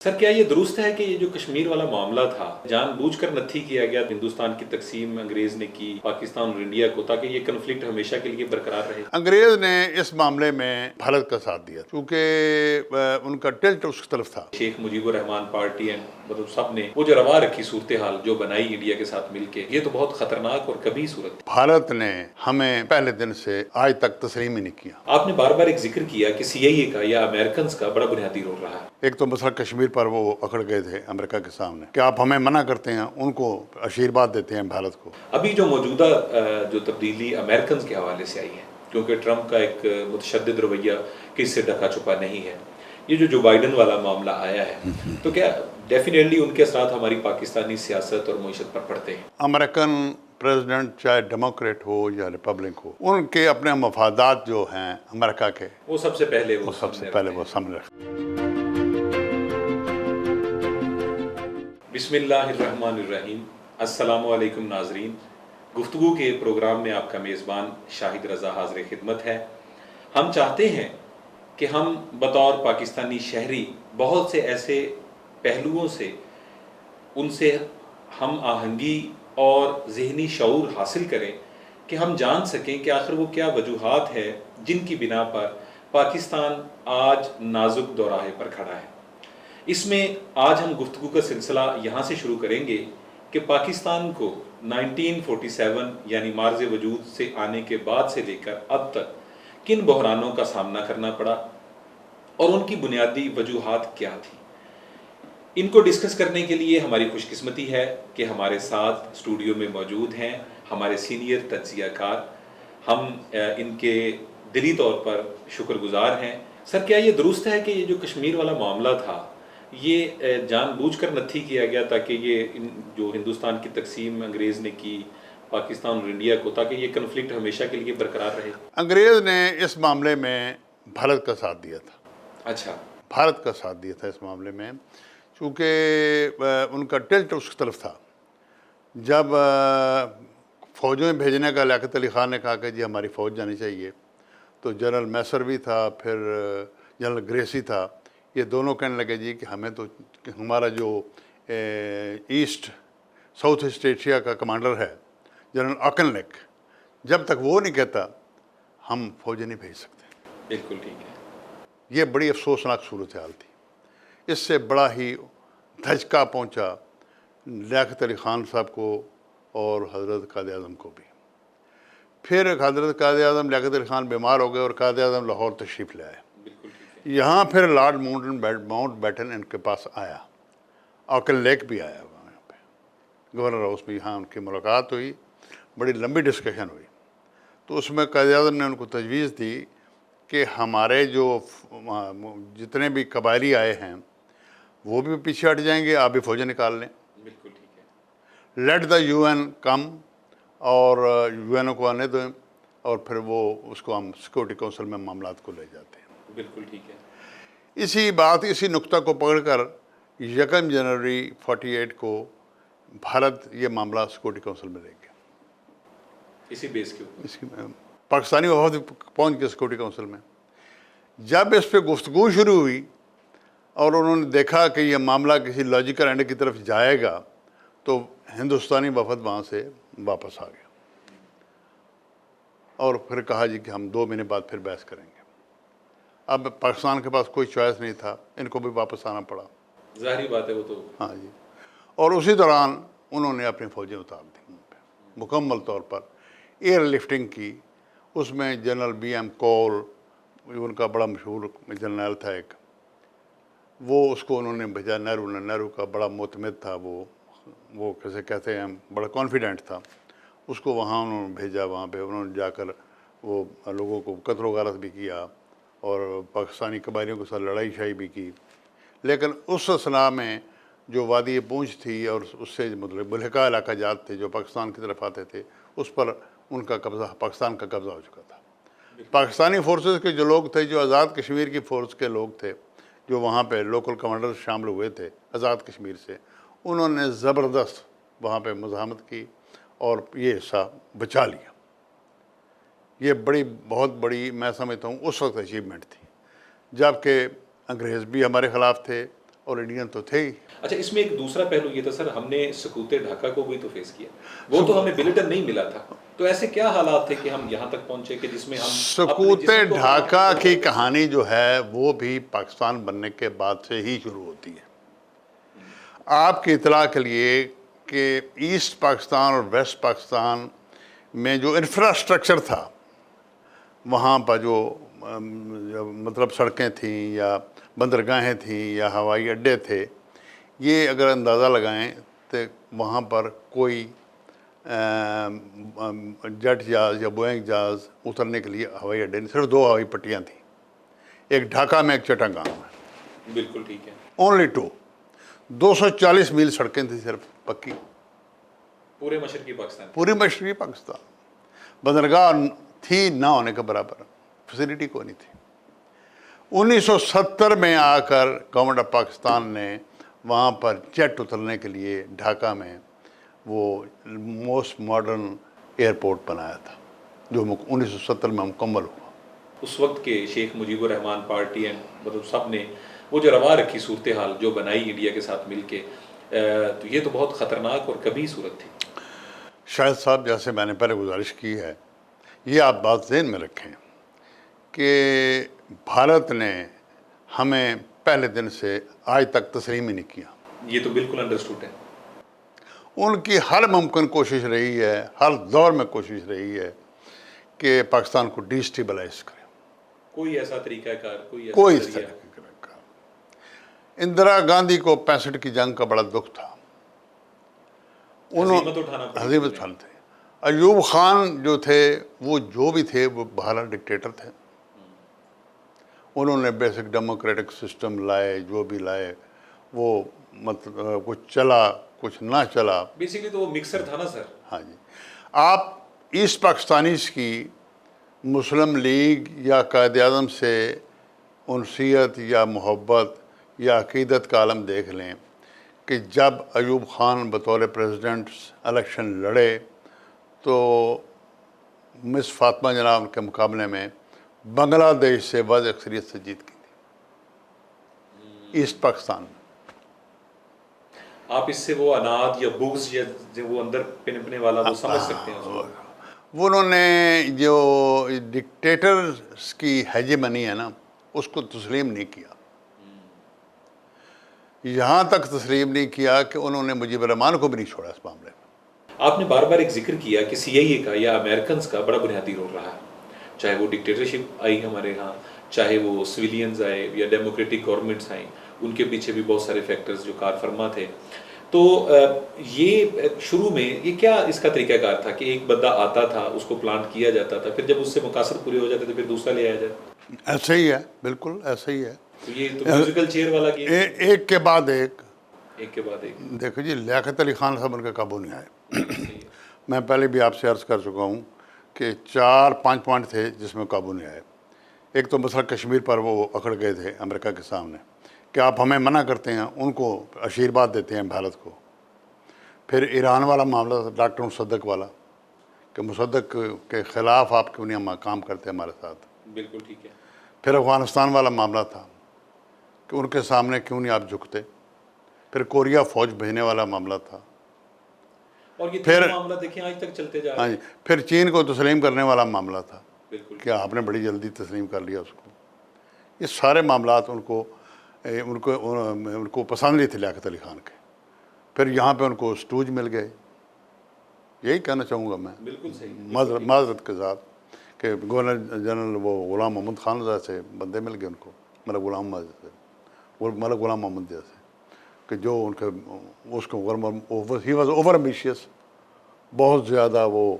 سر کیا یہ درست ہے کہ یہ جو کشمیر والا معاملہ تھا جان بوجھ کر نتھی کیا گیا ہندوستان کی تقسیم انگریز نے کی پاکستان اور انڈیا کو تاکہ یہ کنفلکٹ ہمیشہ کے لیے برقرار رہے؟ انگریز نے اس معاملے میں بھارت کا ساتھ دیا کیونکہ ان کا ٹلٹ اس کی طرف تھا۔ شیخ مجیب الرحمان پارٹی مطلب سب نے وہ جو روا رکھی صورتحال جو بنائی انڈیا کے ساتھ مل کے، یہ تو بہت خطرناک اور کبھی صورت تھی۔ بھارت نے ہمیں پہلے دن سے آج تک تسلیم ہی نہیں کیا۔ آپ نے بار بار ایک ذکر کیا کہ سی آئی اے کا یا امریکنز کا بڑا بنیادی رول رہا ہے۔ ایک تو مسئلہ کشمیر پر وہ اکڑ گئے تھے امریکہ کے سامنے کہ آپ ہمیں منع کرتے ہیں، ان کو آشیرواد دیتے ہیں بھارت کو۔ ابھی جو موجودہ جو تبدیلی امریکنز کے حوالے سے آئی ہے، کیونکہ ٹرمپ کا ایک متشدد رویہ کس سے ڈھکا چھپا نہیں ہے، یہ جو بائیڈن والا معاملہ آیا ہے، تو کیا ڈیفینیٹلی ان کے ساتھ ہماری پاکستانی سیاست اور معیشت پر پڑتے ہیں؟ امریکن پریزیڈنٹ چاہے ڈیموکریٹ ہو یا ریپبلک ہو، ان کے اپنے مفادات جو ہیں امریکہ کے، وہ سب سے پہلے وہ سامنے رکھتے ہیں۔ بسم اللہ الرحمن الرحیم۔ السلام علیکم ناظرین، گفتگو کے پروگرام میں آپ کا میزبان شاہد رضا حاضر خدمت ہے۔ ہم چاہتے ہیں کہ ہم بطور پاکستانی شہری بہت سے ایسے پہلوؤں سے ان سے ہم آہنگی اور ذہنی شعور حاصل کریں کہ ہم جان سکیں کہ آخر وہ کیا وجوہات ہیں جن کی بنا پر پاکستان آج نازک دوراہے پر کھڑا ہے۔ اس میں آج ہم گفتگو کا سلسلہ یہاں سے شروع کریں گے کہ پاکستان کو 1947 یعنی مارز وجود سے آنے کے بعد سے لے کر اب تک کن بحرانوں کا سامنا کرنا پڑا اور ان کی بنیادی وجوہات کیا تھی۔ ان کو ڈسکس کرنے کے لیے ہماری خوش قسمتی ہے کہ ہمارے ساتھ اسٹوڈیو میں موجود ہیں ہمارے سینئر تجزیہ کار۔ ہم ان کے دلی طور پر شکر گزار ہیں۔ سر کیا یہ درست ہے کہ یہ جو کشمیر والا معاملہ تھا یہ جان بوجھ کر نتھی کیا گیا تاکہ یہ جو ہندوستان کی تقسیم انگریز نے کی پاکستان اور انڈیا کو، تاکہ یہ کنفلکٹ ہمیشہ کے لیے برقرار رہے؟ انگریز نے اس معاملے میں بھارت کا ساتھ دیا تھا۔ اچھا، بھارت کا ساتھ دیا تھا اس معاملے میں، چونکہ ان کا ٹلٹ اس کی طرف تھا۔ جب فوجیں بھیجنے کا لیاقت علی خان نے کہا کہ جی ہماری فوج جانی چاہیے، تو جنرل میسر بھی تھا، پھر جنرل گریسی تھا، یہ دونوں کہنے لگے جی کہ ہمیں تو ہمارا جو ساؤتھ ایسٹ ایشیا کا کمانڈر ہے جنرل آکن لیک، جب تک وہ نہیں کہتا ہم فوجیں نہیں بھیج سکتے۔ بالکل ٹھیک ہے۔ یہ بڑی افسوسناک صورتحال تھی۔ اس سے بڑا ہی دھچکا پہنچا لیاقت علی خان صاحب کو اور حضرت قائد اعظم کو بھی۔ پھر حضرت قائد اعظم لیاقت علی خان بیمار ہو گئے اور قائد اعظم لاہور تشریف لے آئے۔ بالکل ٹھیک ہے۔ یہاں پھر لارڈ ماؤنٹ بیٹن ان کے پاس آیا، آکن لیک بھی آیا وہاں پہ گورنر ہاؤس میں، یہاں ان کی ملاقات ہوئی، بڑی لمبی ڈسکشن ہوئی۔ تو اس میں قائد اعظم نے ان کو تجویز دی کہ ہمارے جو جتنے بھی قبائلی آئے ہیں وہ بھی پیچھے ہٹ جائیں گے، آپ بھی فوجیں نکال لیں۔ بالکل ٹھیک ہے۔ لیٹ دا یو این کم، اور یو این کو آنے دیں، اور پھر وہ اس کو ہم سیکورٹی کونسل میں معاملات کو لے جاتے ہیں۔ بالکل ٹھیک ہے۔ اسی نقطہ کو پکڑ کر 1 جنوری 48 کو بھارت یہ معاملہ سیکورٹی کونسل میں لے گیا۔ اسی بیس کے اوپر پاکستانی وفد پہنچ گئے سیکورٹی کونسل میں۔ جب اس پہ گفتگو شروع ہوئی اور انہوں نے دیکھا کہ یہ معاملہ کسی لاجیکل اینڈ کی طرف جائے گا، تو ہندوستانی وفد وہاں سے واپس آ گیا اور پھر کہا جی کہ ہم 2 مہینے بعد پھر بحث کریں گے۔ اب پاکستان کے پاس کوئی چوائس نہیں تھا، ان کو بھی واپس آنا پڑا۔ ظاہری بات ہے وہ تو۔ ہاں جی، اور اسی دوران انہوں نے اپنی فوجیں اتار دیں مکمل طور پر، ایئر لفٹنگ کی۔ اس میں جنرل بی ایم کول، ان کا بڑا مشہور جنرل تھا ایک، وہ اس کو انہوں نے بھیجا۔ نہرو کا بڑا معتمد تھا، وہ کیسے کہتے ہیں بڑا کانفیڈنٹ تھا، اس کو وہاں انہوں نے بھیجا۔ وہاں پہ انہوں نے جا کر وہ لوگوں کو قتل و غارت بھی کیا اور پاکستانی قبائلیوں کے ساتھ لڑائی شائی بھی کی۔ لیکن اس اثناء میں جو وادی پونچھ تھی اور اس سے مطلب ملحقہ علاقہ جات تھے جو پاکستان کی طرف آتے تھے، اس پر ان کا قبضہ، پاکستان کا قبضہ ہو چکا تھا۔ پاکستانی فورسز کے جو لوگ تھے، جو آزاد کشمیر کی فورس کے لوگ تھے، جو وہاں پہ لوکل کمانڈر شامل ہوئے تھے آزاد کشمیر سے، انہوں نے زبردست وہاں پہ مزاحمت کی اور یہ حصہ بچا لیا۔ یہ بہت بڑی میں سمجھتا ہوں اس وقت اچیومنٹ تھی، جب کہ انگریز بھی ہمارے خلاف تھے اور انڈین تو تھے ہی. اچھا اس میں ایک دوسرا پہلو یہ تھا سر، ہم نے سکوت ڈھاکہ کو بھی تو فیس کیا، وہ تو ہمیں بلیٹن نہیں ملا تھا، تو ایسے کیا حالات تھے کہ ہم یہاں تک پہنچے کہ جس میں ہم سکوت ڈھاکہ کی کہانی جو ہے وہ بھی پاکستان بننے کے بعد سے ہی شروع ہوتی ہے. آپ کی اطلاع کے لیے کہ ایسٹ پاکستان اور ویسٹ پاکستان میں جو انفراسٹرکچر تھا، وہاں پر جو مطلب سڑکیں تھیں یا بندرگاہیں تھیں یا ہوائی اڈے تھے، یہ اگر اندازہ لگائیں تو وہاں پر کوئی جیٹ جہاز یا بوئنگ جہاز اترنے کے لیے ہوائی اڈے نہیں، صرف 2 ہوائی پٹیاں تھیں، ایک ڈھاکہ میں ایک چٹاگانگ میں. بالکل ٹھیک ہے. اونلی 2. 240 میل سڑکیں تھیں صرف پکی، پورے مشرقی پاکستان. پوری مشرقی پاکستان. بندرگاہ تھی نہ ہونے کے برابر، فیسلٹی کوئی نہیں تھی. 1970 میں آ کر گورنمنٹ آف پاکستان نے وہاں پر جیٹ اترنے کے لیے ڈھاکہ میں وہ موسٹ ماڈرن ایئرپورٹ بنایا تھا، جو 1970 میں مکمل ہوا. اس وقت کے شیخ مجیب الرحمان پارٹی مطلب سب نے وہ جو روا رکھی صورتحال جو بنائی انڈیا کے ساتھ مل کے، تو یہ تو بہت خطرناک اور کبھی صورت تھی. شاہد صاحب، جیسے میں نے پہلے گزارش کی ہے، یہ آپ بات ذہن میں رکھیں کہ بھارت نے ہمیں پہلے دن سے آج تک تسلیم ہی نہیں کیا. یہ تو بالکل انڈرسٹوڈ ہے. ان کی ہر ممکن کوشش رہی ہے، ہر دور میں کوشش رہی ہے کہ پاکستان کو ڈیسٹیبلائز کرے. کوئی ایسا طریقہ کار، کوئی اس طرح کا. اندرا گاندھی کو 65 کی جنگ کا بڑا دکھ تھا، ہزیمت اٹھانا پڑی. ہزیمت اٹھانے تھے. ایوب خان جو تھے، وہ جو بھی تھے وہ باہر ڈکٹیٹر تھے. انہوں نے بیسک ڈیموکریٹک سسٹم لائے، جو بھی لائے وہ مطلب کچھ چلا کچھ نہ چلا. بیسیکلی تو وہ مکسر تھا نا سر. ہاں جی. آپ ایسٹ پاکستانیز کی مسلم لیگ یا قائد اعظم سے انسیت یا محبت یا عقیدت کا عالم دیکھ لیں کہ جب ایوب خان بطور پریزیڈنٹ الیکشن لڑے تو مس فاطمہ جناب کے مقابلے میں بنگلہ دیش سے واضح اکثریت سے جیت کی تھی ایسٹ پاکستان میں. آپ اس سے وہ اناد یا بغض یا جو وہ اندر پنپنے والا وہ سمجھ سکتے ہیں اس کو. وہ انہوں نے جو ڈکٹیٹرز کی ہیجمنی ہے نا، اس کو تسلیم نہیں کیا. یہاں تک تسلیم نہیں کیا کہ انہوں نے مجیب الرحمان کو بھی نہیں چھوڑا اس معاملے میں. آپ نے بار بار ایک ذکر کیا کہ سی آئی اے کا یا امریکنز کا بڑا بنیادی رول رہا ہے، چاہے وہ ڈکٹیٹرشپ آئی ہمارے ہاں، چاہے وہ سویلینز آئے یا ڈیموکریٹک گورنمنٹس آئیں، ان کے پیچھے بھی بہت سارے فیکٹرز جو کار فرما تھے. تو یہ شروع میں یہ کیا اس کا طریقہ کار تھا کہ ایک بندہ آتا تھا، اس کو پلانٹ کیا جاتا تھا، پھر جب اس سے مقاصد پورے ہو جاتے تو پھر دوسرا لے آیا جائے؟ ایسا ہی ہے، بالکل ایسا ہی ہے. تو یہ تو میوزیکل چیئر والا گیم، ایک کے بعد ایک. ایک کے بعد ایک. دیکھو جی، لیاقت علی خان صاحب ان کے قابو نہیں آئے. میں پہلے بھی آپ سے عرض کر چکا ہوں کہ 4-5 پوائنٹ تھے جس میں قابو نہیں آئے. ایک تو مسئلہ کشمیر پر وہ اکڑ گئے تھے امریکہ کے سامنے کہ آپ ہمیں منع کرتے ہیں، ان کو آشیرواد دیتے ہیں بھارت کو. پھر ایران والا معاملہ تھا، ڈاکٹر مصدق والا، کہ مصدق کے خلاف آپ کیوں نہیں کام کرتے ہمارے ساتھ. بالکل ٹھیک ہے. پھر افغانستان والا معاملہ تھا کہ ان کے سامنے کیوں نہیں آپ جھکتے. پھر کوریا فوج بھیجنے والا معاملہ تھا. اور یہ پھر معاملہ دیکھیں آج تک چلتے جا رہے ہیں. ہاں جی. پھر چین کو تسلیم کرنے والا معاملہ تھا بالکل کہ آپ نے بڑی جلدی تسلیم کر لیا اس کو. یہ سارے معاملات ان کو پسند نہیں تھے لیاقت علی خان کے. پھر یہاں پہ ان کو اسٹوج مل گئے. یہی کہنا چاہوں گا میں بالکل صحیح معذرت کے ساتھ کہ گورنر جنرل وہ غلام محمد خان سے بندے مل گئے ان کو، ملک غلام محمد جیسے، کہ جو ان کے اس کو ہی واز اوور ایمبیشیس، بہت زیادہ وہ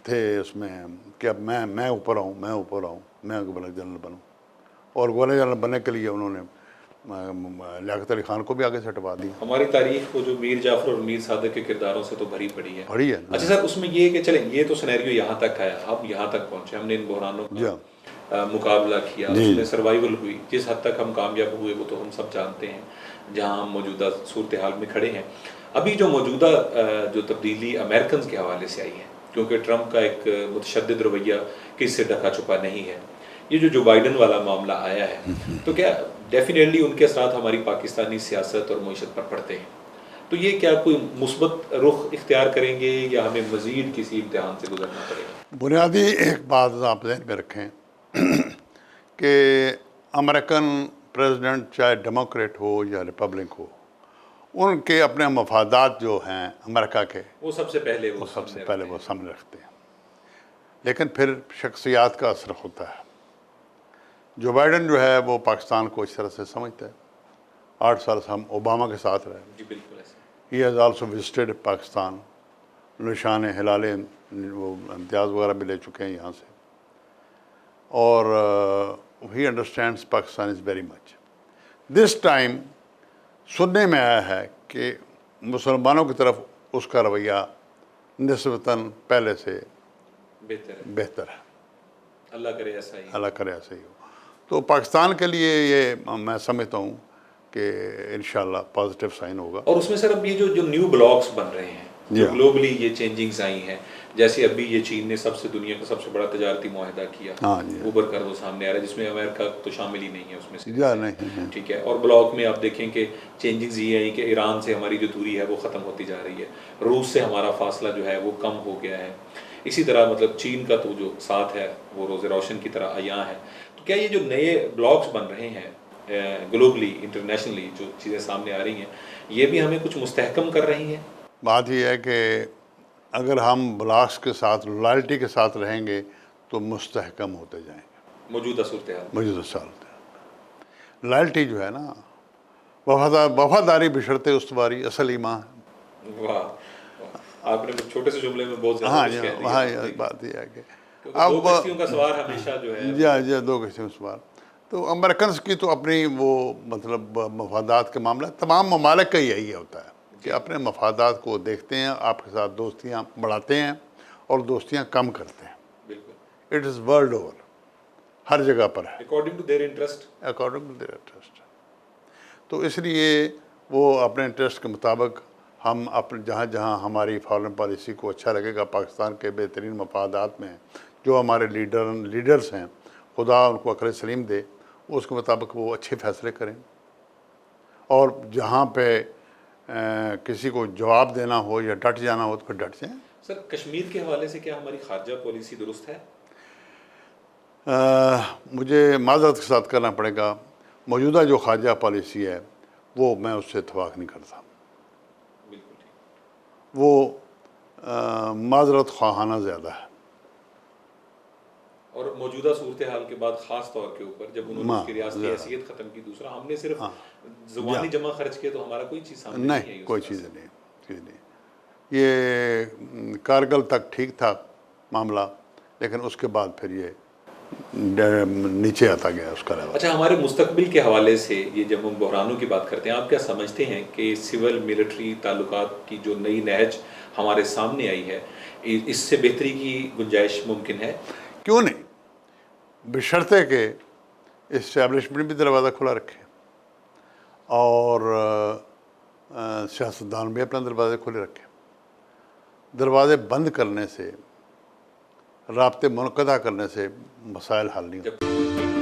تھے اس میں کہ اب میں اوپر آؤں، میں گورنر جنرل بنوں. اور گورنر جنرل بننے کے لیے انہوں نے لیاقت علی خان کو بھی آگے سے ہٹوا دی. ہماری تاریخ کو جو میر جعفر اور میر صادق کے کرداروں سے تو بھری پڑی ہے. اچھا نا. سر، اس میں یہ کہ چلیں یہ تو سینیریو یہاں تک آیا، اب یہاں تک پہنچے، ہم نے ان بحرانوں کا مقابلہ کیا، اس میں سروائیول ہوئی، جس حد تک ہم کامیاب ہوئے وہ تو ہم سب جانتے ہیں جہاں ہم موجودہ صورتحال میں کھڑے ہیں. ابھی جو موجودہ جو تبدیلی امریکنز کے حوالے سے آئی ہے، کیونکہ ٹرمپ کا ایک متشدد رویہ کس سے ڈھکا چھپا نہیں ہے، یہ جو بائیڈن والا معاملہ آیا ہے، تو کیا ڈیفینیٹلی ان کے اثرات ہماری پاکستانی سیاست اور معیشت پر پڑتے ہیں. تو یہ کیا کوئی مثبت رخ اختیار کریں گے یا ہمیں مزید کسی امتحان سے گزرنا پڑے گا؟ بنیادی ایک بات آپ ذہن میں رکھیں کہ امریکن پریزیڈنٹ چاہے ڈیموکریٹ ہو یا ریپبلک ہو، ان کے اپنے مفادات جو ہیں امریکہ کے، وہ سب سے پہلے وہ سب سے پہلے وہ سامنے رکھتے ہیں. لیکن پھر شخصیات کا اثر ہوتا ہے. جو بائیڈن جو ہے وہ پاکستان کو اس طرح سے سمجھتا ہے. 8 سال سے ہم اوباما کے ساتھ رہے. جی بالکل ایسا. He has also visited Pakistan. نشان ہلال وہ امتیاز وغیرہ بھی لے چکے ہیں یہاں سے. اور he understands Pakistan is very much. This time سننے میں آیا ہے کہ مسلمانوں کی طرف اس کا رویہ نسبتاً پہلے سے بہتر ہے. اللہ کرے ایسا ہی. اللہ کرے ایسا ہی ہو. تو پاکستان کے لیے یہ میں سمجھتا ہوں کہ انشاءاللہ پازیٹیو سائن ہوگا. اور اس میں سر اب یہ جو نیو بلاکس بن رہے ہیں، جو گلوبلی یہ چینجنگز آئی ہیں، جیسے ابھی یہ چین نے دنیا کا سب سے بڑا تجارتی معاہدہ کیا، اوبر کر وہ سامنے آ رہا ہے، جس میں امریکہ تو شامل ہی نہیں ہے اس میں سے. ٹھیک ہے. اور بلاک میں آپ دیکھیں کہ چینجنگز یہ ہیں کہ ایران سے ہماری جو دوری ہے وہ ختم ہوتی جا رہی ہے، روس سے ہمارا فاصلہ جو ہے وہ کم ہو گیا ہے. اسی طرح مطلب چین کا تو جو ساتھ ہے وہ روز روشن کی طرح عیاں ہے. تو کیا یہ جو نئے بلاکس بن رہے ہیں گلوبلی انٹرنیشنلی، جو چیزیں سامنے آ رہی ہیں، یہ بھی ہمیں کچھ مستحکم کر رہی ہیں؟ بات یہ ہے کہ اگر ہم بلاکس کے ساتھ لائلٹی کے ساتھ رہیں گے تو مستحکم ہوتے جائیں گے. موجودہ صورتحال لائلٹی جو ہے نا، وفاداری بشرط استواری اصل ایمان ہے. واہ، آپ نے چھوٹے سے جملے میں بہت زیادہ کچھ کہہ دیا. ہاں بات یہ ہے کہ اب دو کشتیوں کا سوار ہمیشہ جو ہے. جی دو کشتیوں کا سوار. تو امریکنس کی تو اپنی وہ مطلب مفادات کے معاملہ تمام ممالک کا یہی ہوتا ہے کہ اپنے مفادات کو دیکھتے ہیں، آپ کے ساتھ دوستیاں بڑھاتے ہیں اور دوستیاں کم کرتے ہیں. بالکل. اٹ از ورلڈ اوور، ہر جگہ پر ہے. According to their interest. تو اس لیے وہ اپنے انٹرسٹ کے مطابق ہم اپنے جہاں جہاں ہماری فارن پالیسی کو اچھا لگے گا، پاکستان کے بہترین مفادات میں جو ہمارے لیڈرز ہیں، خدا ان کو عقل سلیم دے، اس کے مطابق وہ اچھے فیصلے کریں. اور جہاں پہ کسی کو جواب دینا ہو یا ڈٹ جانا ہو تو پھر ڈٹ جائیں. سر کشمیر کے حوالے سے کیا ہماری خارجہ پالیسی درست ہے؟ مجھے معذرت کے ساتھ کرنا پڑے گا، موجودہ جو خارجہ پالیسی ہے وہ میں اس سے اتفاق نہیں کرتا. بالکل ٹھیک. وہ معذرت خواہانہ زیادہ ہے. اور موجودہ صورتحال کے بعد خاص طور کے اوپر جب انہوں نے اس کی ریاستی حیثیت ختم کی، دوسرا ہم نے صرف زبانی جمع خرچ کیے تو ہمارا کوئی چیز سامنے نہیں ہے. کوئی چیز نہیں. یہ کارگل تک ٹھیک تھا معاملہ، لیکن اس کے بعد پھر یہ نیچے آتا گیا اس کا لیول. اچھا، ہمارے مستقبل کے حوالے سے یہ جب ہم بحرانوں کی بات کرتے ہیں، آپ کیا سمجھتے ہیں کہ سول ملٹری تعلقات کی جو نئی نہج ہمارے سامنے آئی ہے، اس سے بہتری کی گنجائش ممکن ہے؟ کیوں نہیں، بشرطے کہ اسٹیبلشمنٹ بھی دروازہ کھلا رکھے اور سیاستدان بھی اپنا دروازے کھلے رکھے. دروازے بند کرنے سے، رابطے منقطع کرنے سے مسائل حل نہیں ہوتے.